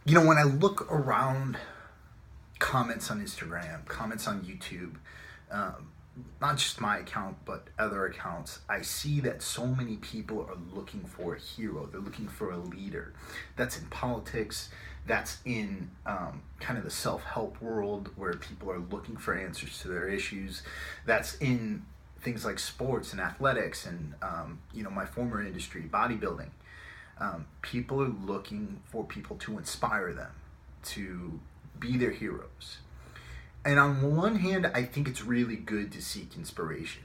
When I look around comments on Instagram, comments on YouTube, um, not just my account, but other accounts, I see that so many people are looking for a hero. They're looking for a leader. That's in politics, that's in kind of the self help world where people are looking for answers to their issues. That's in things like sports and athletics and, my former industry, bodybuilding. People are looking for people to inspire them, to be their heroes. And on one hand, I think it's really good to seek inspiration.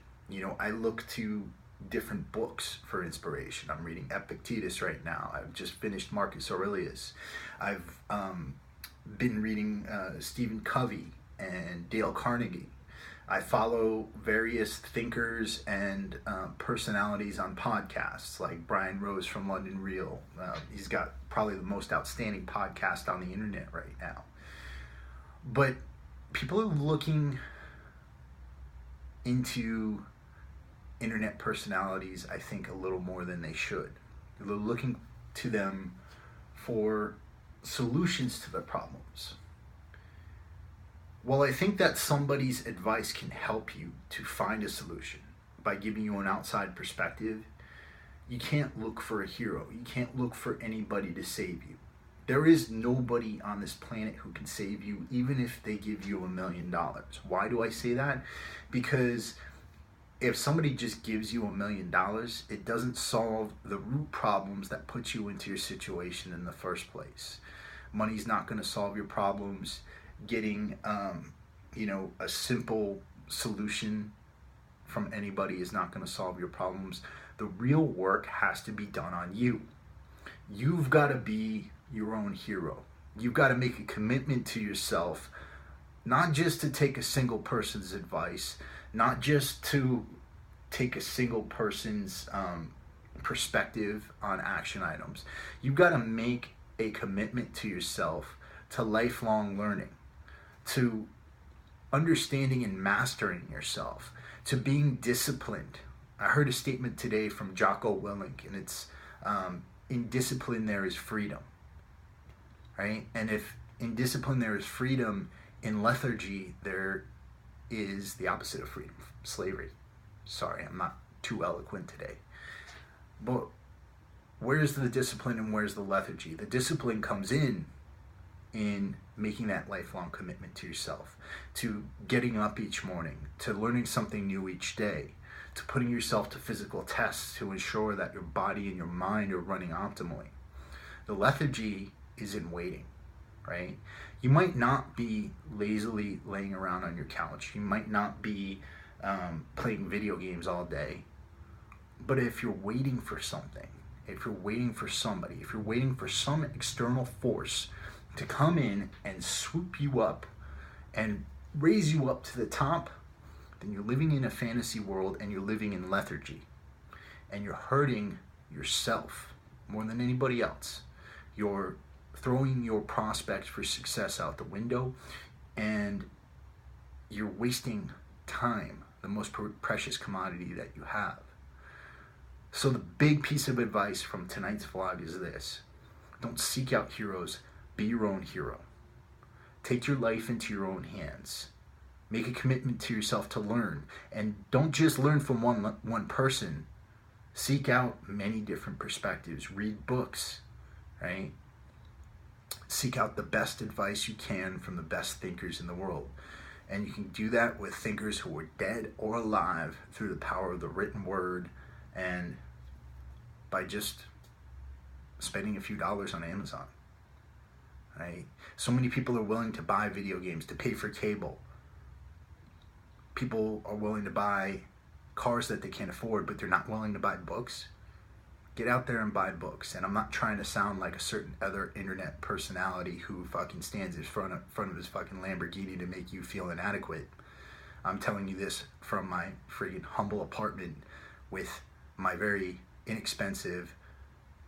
I look to different books for inspiration. I'm reading Epictetus right now. I've just finished Marcus Aurelius. I've been reading Stephen Covey and Dale Carnegie. I follow various thinkers and personalities on podcasts, like Brian Rose from London Real. He's got probably the most outstanding podcast on the internet right now. But people are looking into internet personalities, I think, a little more than they should. They're looking to them for solutions to their problems. Well, I think that somebody's advice can help you to find a solution by giving you an outside perspective. You can't look for a hero. You can't look for anybody to save you. There is nobody on this planet who can save you, even if they give you $1,000,000. Why do I say that? Because if somebody just gives you $1,000,000, it doesn't solve the root problems that put you into your situation in the first place. Money's not going to solve your problems. Getting a simple solution from anybody is not going to solve your problems. The real work has to be done on you. You've got to be your own hero. You've got to make a commitment to yourself, not just to take a single person's advice, not just to take a single person's perspective on action items. You've got to make a commitment to yourself to lifelong learning, to understanding and mastering yourself, to being disciplined. I heard a statement today from Jocko Willink, and it's in discipline there is freedom, right? And if in discipline there is freedom, in lethargy there is the opposite of freedom, slavery. Sorry, I'm not too eloquent today. But where's the discipline and where's the lethargy? The discipline comes in making that lifelong commitment to yourself, to getting up each morning, to learning something new each day, to putting yourself to physical tests to ensure that your body and your mind are running optimally. The lethargy is in waiting, right? You might not be lazily laying around on your couch. You might not be playing video games all day. But if you're waiting for something, if you're waiting for somebody, if you're waiting for some external force to come in and swoop you up and raise you up to the top, then you're living in a fantasy world and you're living in lethargy. And you're hurting yourself more than anybody else. You're throwing your prospects for success out the window, and you're wasting time, the most precious commodity that you have. So the big piece of advice from tonight's vlog is this: don't seek out heroes, be your own hero. Take your life into your own hands. Make a commitment to yourself to learn, and don't just learn from one person. Seek out many different perspectives. Read books, right? Seek out the best advice you can from the best thinkers in the world. And you can do that with thinkers who are dead or alive through the power of the written word and by just spending a few dollars on Amazon, right? So many people are willing to buy video games, to pay for cable. People are willing to buy cars that they can't afford, but they're not willing to buy books. Get out there and buy books. And I'm not trying to sound like a certain other internet personality who fucking stands in front of his fucking Lamborghini to make you feel inadequate. I'm telling you this from my friggin' humble apartment with my very inexpensive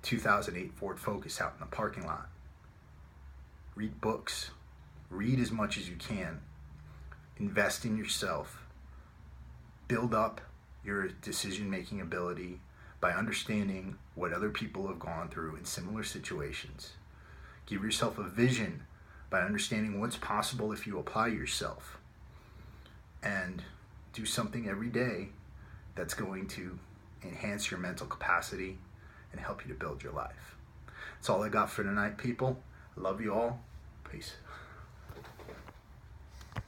2008 Ford Focus out in the parking lot. Read books. Read as much as you can. Invest in yourself. Build up your decision-making ability by understanding what other people have gone through in similar situations. Give yourself a vision by understanding what's possible if you apply yourself. And do something every day that's going to enhance your mental capacity and help you to build your life. That's all I got for tonight, people. I love you all. Peace.